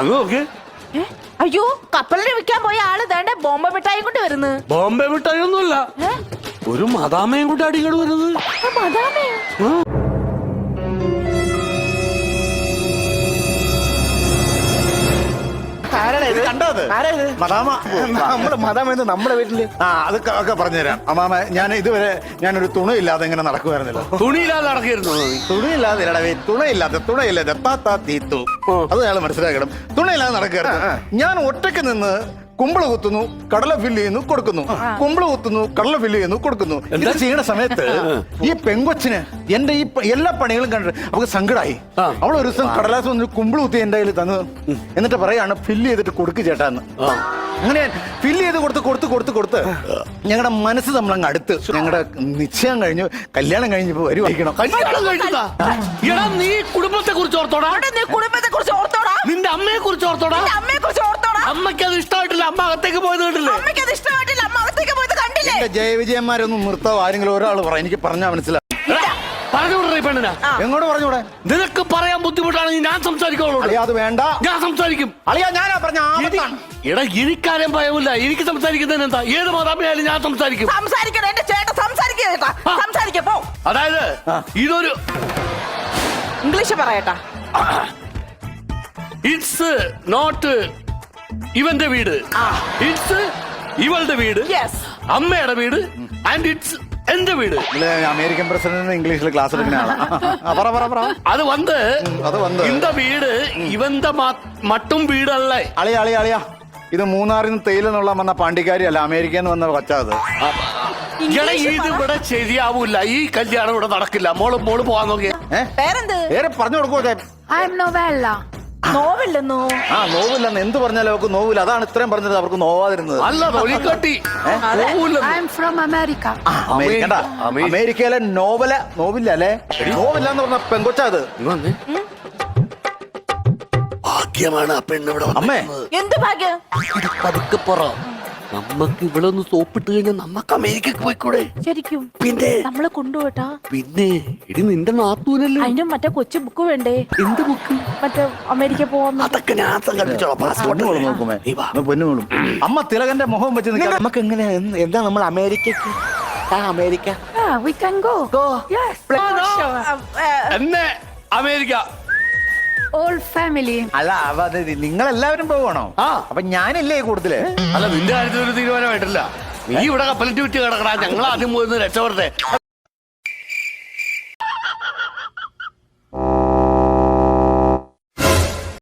നോക്ക്. അയ്യോ കപ്പലിൽ വിൽക്കാൻ പോയ ആള് വേണ്ട ബോംബെ മിഠായി കൊണ്ട് വരുന്നു. ബോംബെ മിഠായി ഒന്നുമല്ല, ഒരു മദാമയും കൂട്ടി അടിക്കട് വരുന്നത്. നമ്മുടെ വീട്ടില് അതൊക്കെ പറഞ്ഞുതരാം അമ്മാമ. ഞാനൊരു തുണയില്ലാതെ ഇങ്ങനെ നടക്കുമായിരുന്നല്ലോ. തുണിയില്ലാതെ നടക്കരുന്നു. തുണയില്ലാതെ താത്താ തീത്തു. അത് അയാൾ മനസ്സിലാക്കണം. തുണയില്ലാതെ നടക്കുകയായിരുന്നു. ഞാൻ ഒറ്റയ്ക്ക് നിന്ന് കുമ്പിള് കുത്തുന്നു, കടല ഫില്ല് ചെയ്യുന്നു, കൊടുക്കുന്നു. കുമ്പിള് കുത്തുന്നു, കടല ഫില്ല് ചെയ്യുന്നു, കൊടുക്കുന്നു. ഇത് ചെയ്യുന്ന സമയത്ത് ഈ പെങ്കൊച്ചിന് എന്റെ ഈ എല്ലാ പണികളും കണ്ടിട്ട് അവൾക്ക് സങ്കടമായി. അവൾ ഒരു ദിവസം കടലാസ് വന്ന് കുമ്പിള് കുത്തി എന്റെ കയ്യിൽ തന്നു. എന്നിട്ട് പറയാണ് ഫില്ല് ചെയ്തിട്ട് കൊടുക്ക് ചേട്ടാന്ന്. അങ്ങനെ ഫില്ല് ചെയ്ത് കൊടുത്ത് ഞങ്ങളുടെ മനസ്സ് നമ്മളങ്ങ് അടുത്ത്. ഞങ്ങളുടെ നിശ്ചയം കഴിഞ്ഞു, കല്യാണം കഴിഞ്ഞപ്പോ വരുവായിരിക്കണം. നീ കുടുംബത്തെ കുറിച്ച് ഓർത്തോടാ, നിന്റെ അമ്മയെ കുറിച്ച് ഓർത്തോടാ. അമ്മയ്ക്ക് അത് ഇഷ്ടമായിട്ടില്ല, അമ്മ അകത്തേക്ക് പോയത് കണ്ടില്ലേ? എന്റെ ജയവിജയന്മാരൊന്നും നിർത്താവോ? ആരെങ്കിലും ഒരാൾ പറ, എനിക്ക് പറഞ്ഞാ മനസ്സിലാവും. പറഞ്ഞുകൂടെ പെണ്ണിനാ? എങ്ങോട്ട് പറഞ്ഞൂടെ? നിനക്ക് പറയാൻ ബുദ്ധിമുട്ടാണെങ്കിൽ ഞാൻ സംസാരിക്കോളൂ. അത് വേണ്ട, ഞാൻ സംസാരിക്കും. ഞാനാ പറഞ്ഞ എടാ എനിക്കാരും ഭയമില്ല, എനിക്ക് സംസാരിക്കുന്നതിന് എന്താ? ഏത് മാതാപിതായാലും ഞാൻ സംസാരിക്കും. അതായത് ഇതൊരു ഇംഗ്ലീഷ് പറയട്ടാ. ഇറ്റ്സ് നോട്ട് ഇവന്റെ വീട്, ഇറ്റ്സ് ഇവളുടെ വീട്, അമ്മയുടെ വീട്, ആൻഡ് ഇറ്റ്സ് എന്റെ വീട്. അമേരിക്കൻ പ്രസിഡന്റ് ഇംഗ്ലീഷിൽ ക്ലാസ് എടുക്കുന്ന ആളാ. അത് വന്ന് இந்த വീട് ഇവന്റെ മട്ടും വീടല്ലേ. അളിയാ ഇത് മൂന്നാറിൽ നിന്ന് തേയിലെന്നുള്ള വന്ന പാണ്ടിക്കാരി അല്ല, അമേരിക്കയിൽ നിന്ന് വന്ന കൊച്ചാത്. ഇത് ഇവിടെ ശരിയാവൂല, ഈ കല്യാണം ഇവിടെ നടക്കില്ല. മോള് പോവാൻ നോക്കിയേ. പേര് പറഞ്ഞു കൊടുക്കോ. നോവില്ലെന്നോ? നോവില്ലെന്ന് എന്ത് പറഞ്ഞാലും അവർക്ക് നോവില്ല. അതാണ് ഇത്രയും പറഞ്ഞത്, അവർക്ക് നോവാതിരുന്നത്. അല്ല തൊലിക്കട്ടി. അമേരിക്കയിലെ നോവില്ല അല്ലേ? നോവില്ല എന്ന് പറഞ്ഞ പെങ്കൊച്ചാ അത്. ഭാഗ്യമാണ് ആ പെണ്ണിവിടെ. അമ്മേ എന്ത് ഭാഗ്യം? പതുക്കെ പറ. നമ്മക്ക് ഇവിടെ ഒന്ന് സോപ്പിട്ട് കഴിഞ്ഞാൽ നമ്മക്ക് അമേരിക്കക്ക് പോയിക്കൂടെ? ശരിക്കും? പിന്നെ നമ്മളെ കൊണ്ടുപോട്ടാ. പിന്നെ ഇടി നിന്റെ നാത്തൂനല്ലേ. അതിനും മറ്റേ കൊച്ചു ബുക്ക് വേണ്ടേ? എന്ത് ബുക്ക്? മറ്റേ അമേരിക്ക പോവാൻ. അതൊക്കെ ഞാൻ സംഘടിപ്പിച്ചോളാം. പാസ്പോർട്ട് നോക്കുമേ പൊന്നുകൊള്ളും. അമ്മ തിലകന്റെ മുഖം വെച്ച് നമുക്ക് എങ്ങനെ എന്താ നമ്മൾ അമേരിക്കക്ക്? അമേരിക്ക എന്നെ അമേരിക്ക ഓൾ ഫാമിലി. അല്ല നിങ്ങൾ എല്ലാവരും പോവാണോ? അപ്പൊ ഞാനില്ലേ കൂടുതല്? അല്ല നിന്റെ കാര്യത്തിൽ ഒരു തീരുമാനമായിട്ടില്ല. നീ ഇവിടെ കപ്പലിട്ട് വിറ്റ് കിടക്കണ, ഞങ്ങൾ ആദ്യം പോയിരുന്നു രക്ഷപ്പെടട്ടെ.